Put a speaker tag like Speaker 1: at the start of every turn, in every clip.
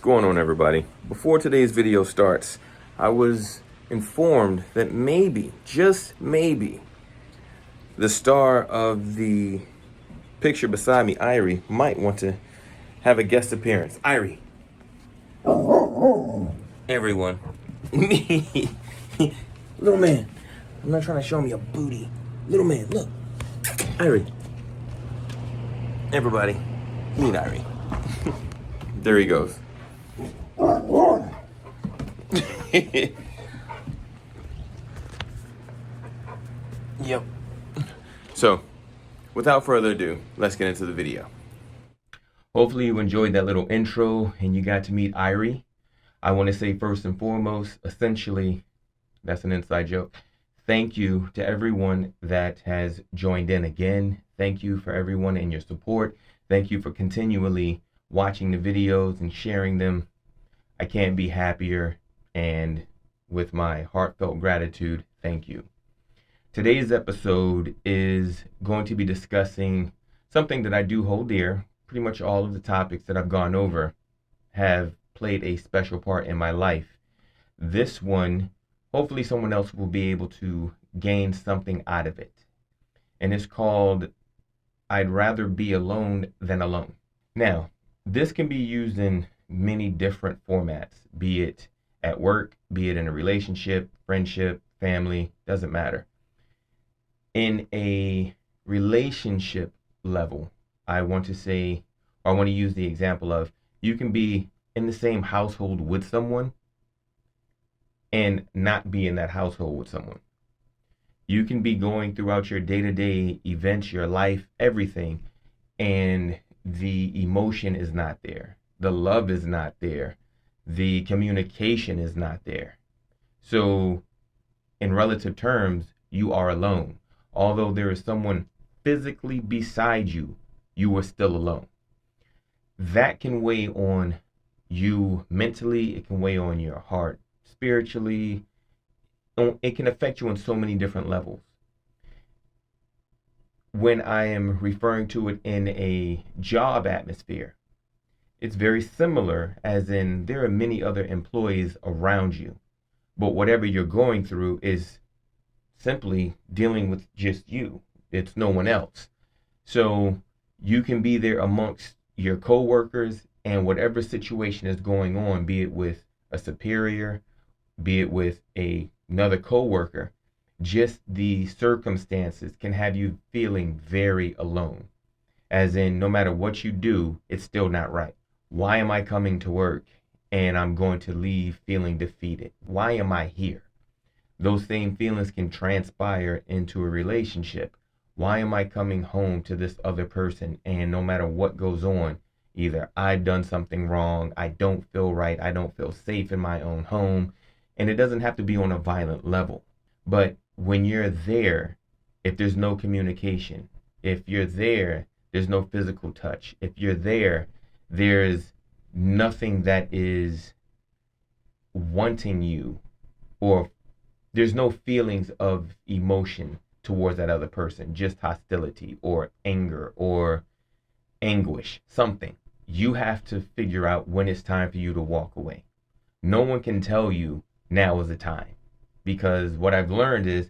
Speaker 1: going on, everybody? Before today's video starts, I was informed that maybe, just maybe, the star of the picture beside me, Irie, might want to have a guest appearance. Irie. Everyone. Little man. I'm not trying to show me a booty. Little man, look. Irie. Everybody, meet Irie. There he goes. Yep. So, without further ado, let's get into the video. Hopefully you enjoyed that little intro and you got to meet Irie. I want to say first and foremost, essentially, that's an inside joke. Thank you to everyone that has joined in again. Thank you for everyone and your support. Thank you for continually watching the videos and sharing them. I can't be happier, and with my heartfelt gratitude, thank you. Today's episode is going to be discussing something that I do hold dear. Pretty much all of the topics that I've gone over have played a special part in my life. This one, hopefully someone else will be able to gain something out of it. And it's called, I'd rather be alone than alone. Now, this can be used in many different formats, be it at work, be it in a relationship, friendship, family, doesn't matter. In a relationship level, I want to use the example of you can be in the same household with someone and not be in that household with someone. You can be going throughout your day-to-day events, your life, everything, and the emotion is not there. The love is not there. The communication is not there. So in relative terms, you are alone. Although there is someone physically beside you, you are still alone. That can weigh on you mentally. It can weigh on your heart spiritually. It can affect you on so many different levels. When I am referring to it in a job atmosphere, it's very similar, as in there are many other employees around you, but whatever you're going through is simply dealing with just you. It's no one else. So you can be there amongst your coworkers, and whatever situation is going on, be it with a superior, be it with another coworker, just the circumstances can have you feeling very alone. As in, no matter what you do, it's still not right. Why am I coming to work and I'm going to leave feeling defeated? Why am I here? Those same feelings can transpire into a relationship. Why am I coming home to this other person, and no matter what goes on, either I've done something wrong, I don't feel right, I don't feel safe in my own home, and it doesn't have to be on a violent level. But when you're there, if there's no communication, if you're there, there's no physical touch. If you're there, there's nothing that is wanting you, or there's no feelings of emotion towards that other person, just hostility or anger or anguish, something. You have to figure out when it's time for you to walk away. No one can tell you now is the time, because what I've learned is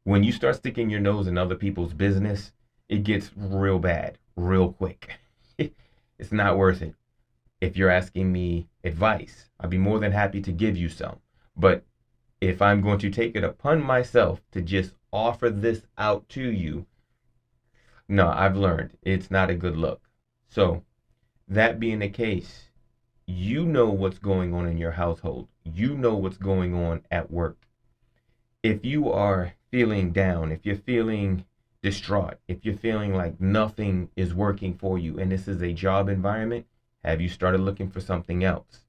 Speaker 1: when you start sticking your nose in other people's business, it gets real bad real quick. It's not worth it. If you're asking me advice, I'd be more than happy to give you some. But if I'm going to take it upon myself to just offer this out to you, no, I've learned it's not a good look. So that being the case, you know what's going on in your household. You know what's going on at work. If you are feeling down, if you're feeling distraught, if you're feeling like nothing is working for you and this is a job environment, have you started looking for something else?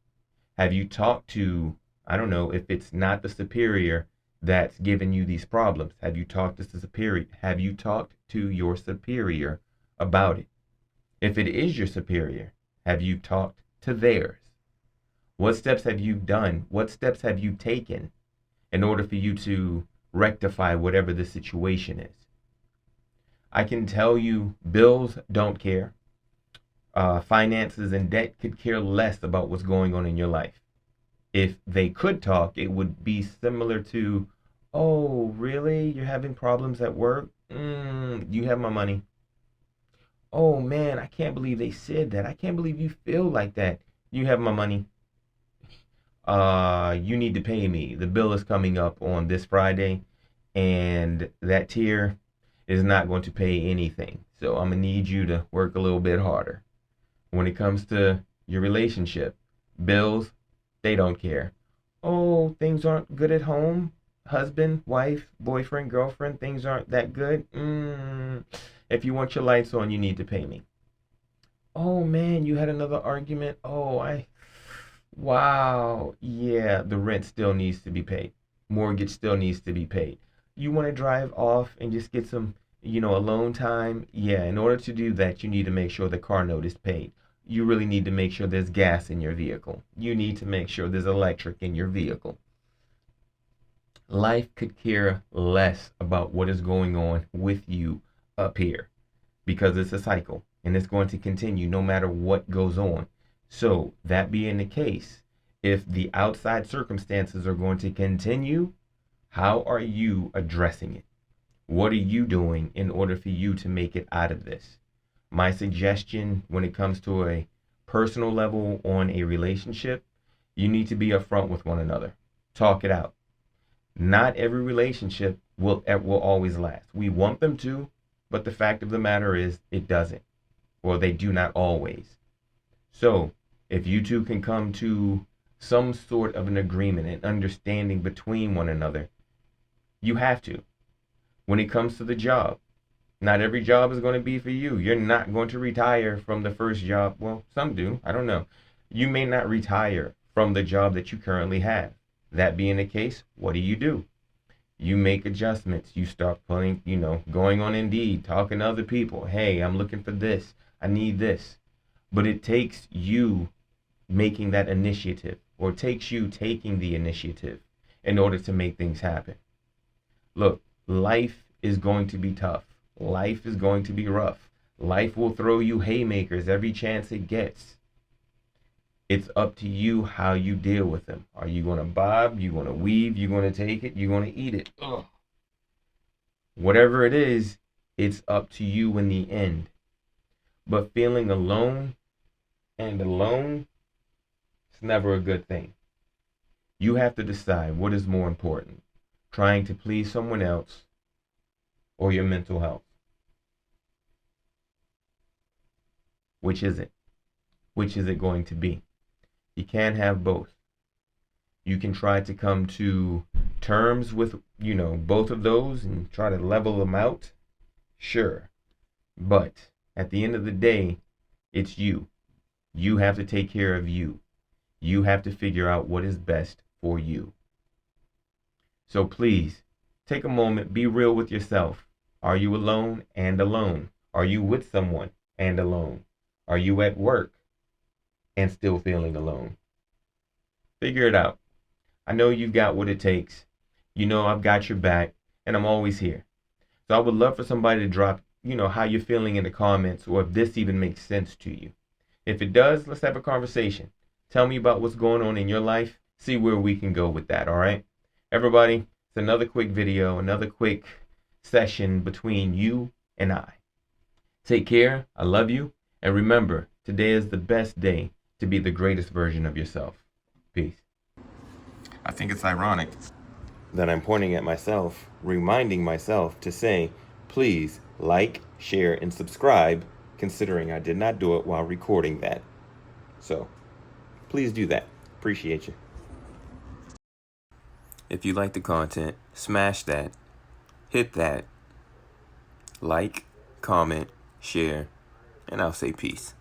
Speaker 1: Have you talked to, I don't know, if it's not the superior that's giving you these problems, have you talked to the superior? Have you talked to your superior about it? If it is your superior, have you talked to theirs? What steps have you done? What steps have you taken in order for you to rectify whatever the situation is? I can tell you, bills don't care. finances and debt could care less about what's going on in your life. If they could talk, it would be similar to, oh, really? You're having problems at work? You have my money. Oh man, I can't believe they said that. I can't believe you feel like that. You have my money. You need to pay me. The bill is coming up on this Friday, and that tier is not going to pay anything. So I'm gonna need you to work a little bit harder. When it comes to your relationship, bills, they don't care. Oh, things aren't good at home. Husband, wife, boyfriend, girlfriend, things aren't that good. If you want your lights on, you need to pay me. Oh man, you had another argument. Wow. Yeah, the rent still needs to be paid. Mortgage still needs to be paid. You want to drive off and just get some, alone time? Yeah, in order to do that, you need to make sure the car note is paid. You really need to make sure there's gas in your vehicle. You need to make sure there's electric in your vehicle. Life could care less about what is going on with you up here because it's a cycle and it's going to continue no matter what goes on. So, that being the case, if the outside circumstances are going to continue, how are you addressing it? What are you doing in order for you to make it out of this? My suggestion when it comes to a personal level on a relationship, you need to be upfront with one another. Talk it out. Not every relationship will always last. We want them to, but the fact of the matter is it doesn't. Or they do not always. So, if you two can come to some sort of an agreement and understanding between one another, you have to. When it comes to the job, not every job is going to be for you. You're not going to retire from the first job. Well, some do. I don't know. You may not retire from the job that you currently have. That being the case, what do? You make adjustments. You start pulling, going on Indeed, talking to other people. Hey, I'm looking for this. I need this. But it takes you making that initiative, or it takes you taking the initiative in order to make things happen. Look, life is going to be tough. Life is going to be rough. Life will throw you haymakers every chance it gets. It's up to you how you deal with them. Are you going to bob? You going to weave? You going to take it? You going to eat it? Ugh. Whatever it is, it's up to you in the end. But feeling alone it's never a good thing. You have to decide what is more important, trying to please someone else or your mental health. Which is it? Which is it going to be? You can't have both. You can try to come to terms with, both of those and try to level them out. Sure. But at the end of the day, it's you. You have to take care of you. You have to figure out what is best for you. So please, take a moment, be real with yourself. Are you alone and alone? Are you with someone and alone? Are you at work and still feeling alone? Figure it out. I know you've got what it takes. I've got your back and I'm always here. So I would love for somebody to drop, how you're feeling in the comments, or if this even makes sense to you. If it does, let's have a conversation. Tell me about what's going on in your life. See where we can go with that, all right? Everybody, it's another quick video, another quick session between you and I. Take care. I love you. And remember, today is the best day to be the greatest version of yourself. Peace. I think it's ironic that I'm pointing at myself, reminding myself to say, please like, share, and subscribe, considering I did not do it while recording that. So, please do that. Appreciate you. If you like the content, smash that, hit that, like, comment, share, and I'll say peace.